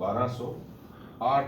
1208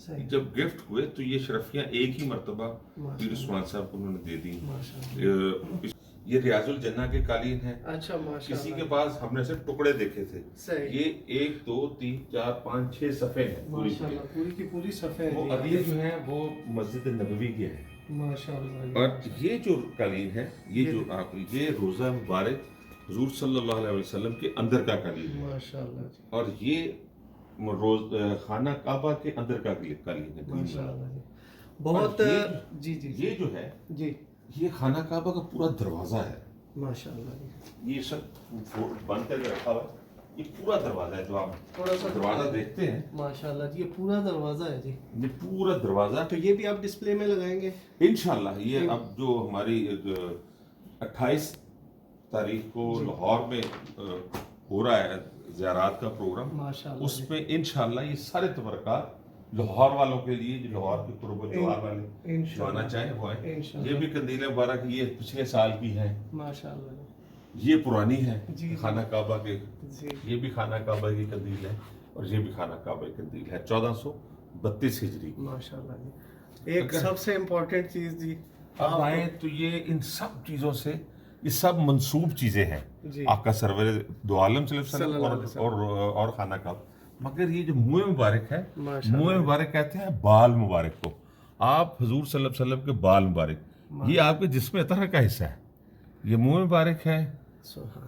صحیح جب گفٹ ہوئے تو یہ شرفیاں ایک ہی مرتبہ ماشاء پیر عثمان صاحب کو انہوں نے دے دی. ماشاءاللہ. یہ ریاض الجنہ کے قالین ہیں. اچھا ماشاء کسی کے اللہ. پاس ہم نے صرف ٹکڑے دیکھے تھے. صحیح. یہ 1 2 3 4 5 6 صفحے ہیں پوری ماشاء اللہ پوری کی پوری صفحے وہ اگلے جو ہیں وہ مسجد نبوی کے ہیں. ماشاء اللہ. اور یہ جو قالین ہے یہ جو آپ یہ روزہ مبارک حضور صلی اللہ علیہ وسلم کے اندر کا قالین ہے. ماشاء اللہ جی. اور یہ خانہ کعبہ کے اندر کا قالین ہے. ماشاء اللہ جی. بہت جی جی یہ جو ہے جی یہ خانہ کعبہ کا پورا دروازہ ہے. ماشاء اللہ جی. یہ سب بند کر کے رکھا ہوا ہے. یہ پورا دروازہ ہے جو آپ تھوڑا سا دروازہ دیکھتے ہیں. ماشاء اللہ جی. یہ پورا دروازہ ہے جی. یہ پورا دروازہ تو یہ بھی آپ ڈسپلے میں لگائیں گے انشاءاللہ. یہ اب جو ہماری 28 تاریخ کو لاہور میں ہو رہا ہے زیارات کا پروگرام, ماشاء اللہ اس میں انشاءاللہ یہ سارے تبرکات لاہور والوں کے لیے جو لاہور کے قرب و جوار والے جو آنا چاہیں وہ آئیں. یہ بھی قندیل مبارک یہ پچھلے سال کی ہیں. ماشاء اللہ یہ پرانی ہے جی. خانہ کعبہ کے. جی. یہ بھی خانہ کعبہ کی قندیل ہے اور یہ بھی خانہ کعبہ کی قندیل ہے 1432 ہجری. ماشاء اللہ جی. ایک سب سے امپورٹنٹ چیز جی اب آئیں تو یہ ان سب چیزوں سے یہ سب منسوب چیزیں ہیں جی. آقا سرور دو عالم صلی اللہ علیہ وسلم اور خانہ کعبہ. مگر یہ جو منہ مبارک ہے منہ مبارک کہتے ہیں بال مبارک کو. آپ حضور صلی اللہ علیہ وسلم کے بال مبارک یہ آپ کے جسم اطہر کا حصہ ہے. یہ منہ مبارک ہے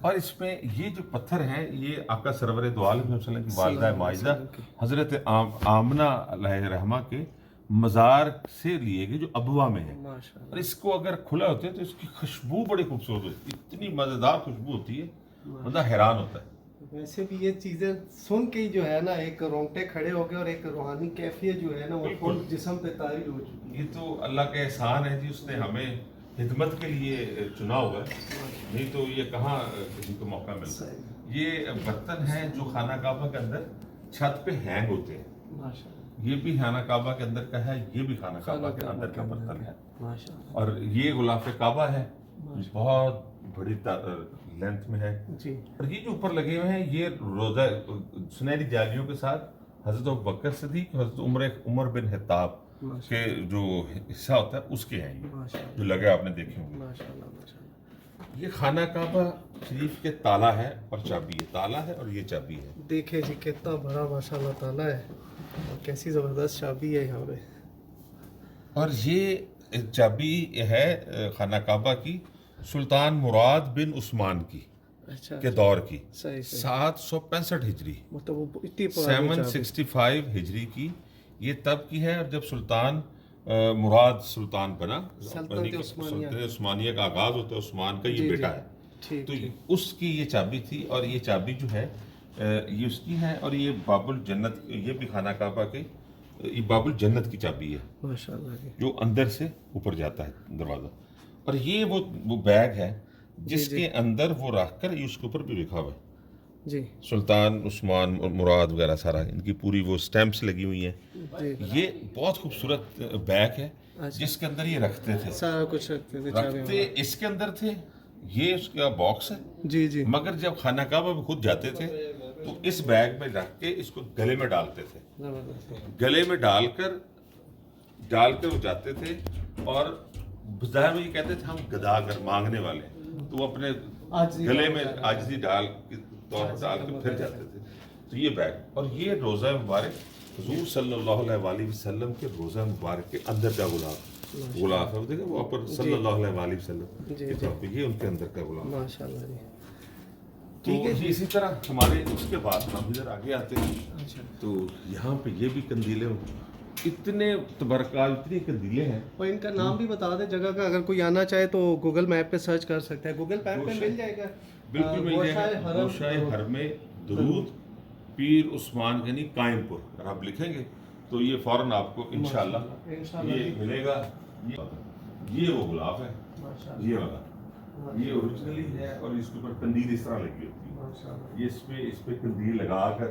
اور اس میں یہ جو پتھر ہیں یہ آقا سرور دو عالم صلی اللہ علیہ وسلم کی والدہ ماجدہ حضرت آمنہ علیہ رحمہ کے مزار سے لیے گئے جو ابوا میں ہے. اور اس کو اگر کھلا ہوتے تو اس کی خوشبو بڑی خوبصورت ہوتی ہے. اتنی مزیدار خوشبو ہوتی ہے بندہ حیران ہوتا ہے. ویسے بھی یہ چیزیں سن کے ہی جو ہے نا ایک رونگٹے کھڑے ہو گئے اور ایک روحانی کیفیت جو ہے نا وہ خود جسم پہ طاری ہو چکی ہے. یہ تو اللہ کا احسان ہے جی, اس نے ہمیں خدمت کے لیے چنا ہوا ہے, نہیں تو یہ کہاں کسی کو موقع ملتا ہے. یہ برتن ہیں جو خانہ کعبہ کے اندر چھت پہ ہینگ ہوتے ہیں. ماشاء اللہ. یہ بھی خانہ کعبہ کے اندر کا ہے, یہ بھی خانہ کعبہ کے اندر کا برتن ہے. ماشاء اللہ. اور یہ غلاف کعبہ ہے بہت بڑی لینتھ میں ہے جی. اور یہ جو اوپر لگے ہوئے ہیں یہ روزہ سنہری جالیوں کے ساتھ حضرت ابوبکر صدیق حضرت عمر بن خطاب کے جو حصہ ہوتا ہے اس کے ہیں یہ جو لگے آپ نے دیکھے ہوں. ماشاء اللہ ماشاء اللہ. یہ خانہ کعبہ شریف کے تالا ہے اور چابی ہے. تالا ہے اور یہ چابی ہے. دیکھیں جی کتنا بڑا ماشاء اللہ تعالیٰ ہے اور کیسی زبردست چابی ہے یہاں پہ. اور یہ چابی ہے خانہ کعبہ کی سلطان مراد بن عثمان کی اچھا کے دور کی. 765 ہجری مطلب وہ اتنی پرانی 765 ہجری کی. یہ تب کی ہے اور جب سلطان مراد سلطان بنا. سلطنت عثمانیہ کا آغاز ہوتا ہے, عثمان کا یہ بیٹا ہے تو اس کی یہ چابی تھی. اور یہ چابی جو ہے یہ اس کی ہے. اور یہ باب الجنت, یہ بھی خانہ کعبہ کے یہ باب الجنت کی چابی ہے ماشاء اللہ جو اندر سے اوپر جاتا ہے دروازہ. اور یہ وہ بیگ ہے جس کے اندر وہ رکھ کر اس کے اوپر بھی لکھا ہوا ہے جی سلطان عثمان مراد وغیرہ سارا ان کی پوری وہ سٹیمپس لگی ہوئی ہیں. یہ بہت خوبصورت بیگ ہے جس کے اندر یہ رکھتے تھے, سارا کچھ رکھتے اس کے اندر تھے. یہ اس کا باکس ہے جی جی. مگر جب خانہ کعبہ میں خود جاتے تھے تو اس بیگ میں رکھ کے اس کو گلے میں ڈالتے تھے. گلے میں ڈال کر وہ جاتے تھے اور ظاہر میں یہ کہتے تھے ہم گداگر مانگنے والے ہیں, تو وہ اپنے گلے میں عاجزی ڈال کے پھر جاتے تھے. تو یہ بیگ اور یہ روزہ مبارک حضور صلی اللہ علیہ وسلم کے روزہ مبارک کے اندر کا غلاف ہے. دیکھیں وہ پر صلی اللہ علیہ وسلم کے طور پہ یہ ان کے اندر کا غلاف. ماشاء اللہ جی. ٹھیک ہے جی. اسی طرح ہمارے اس کے بعد ہم ادھر آگے آتے ہیں تو یہاں پہ یہ بھی قندیلیں اتنے تبرکات اتنی قندیلیں ہیں. اور ان کا نام بھی بتا دیں جگہ کا, اگر کوئی آنا چاہے تو گوگل میپ پہ سرچ کر سکتا ہے. گوگل میپ پہ مل جائے گا. بالکل مل جائے گا. گوشۂ حرم درود پیر عثمان غنی قائم پور اگر آپ لکھیں گے تو یہ فوراً آپ کو انشاءاللہ یہ ملے گا. یہ وہ غلاف ہے یہ والا, یہ اوریجنلی ہے اور اس کے اوپر قندیل اس طرح لگی ہوتی ہے. یہ اس پہ قندیل لگا کر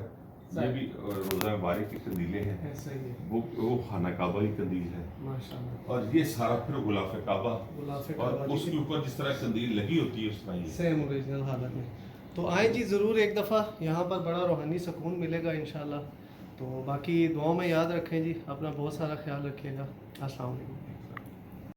یہ بھی روزہ مبارک کی قندیلیں ہیں. وہ خانہ کعبہ کی قندیل ہے اور یہ سارا پھر غلاف کعبہ اور اس کے اوپر جس طرح قندیل لگی ہوتی ہے اس طرح سیم اوریجنل حالت میں. تو آئیں جی ضرور ایک دفعہ, یہاں پر بڑا روحانی سکون ملے گا انشاءاللہ. تو باقی دعاؤں میں یاد رکھیں جی، اپنا بہت سارا خیال رکھیے گا. السلام علیکم.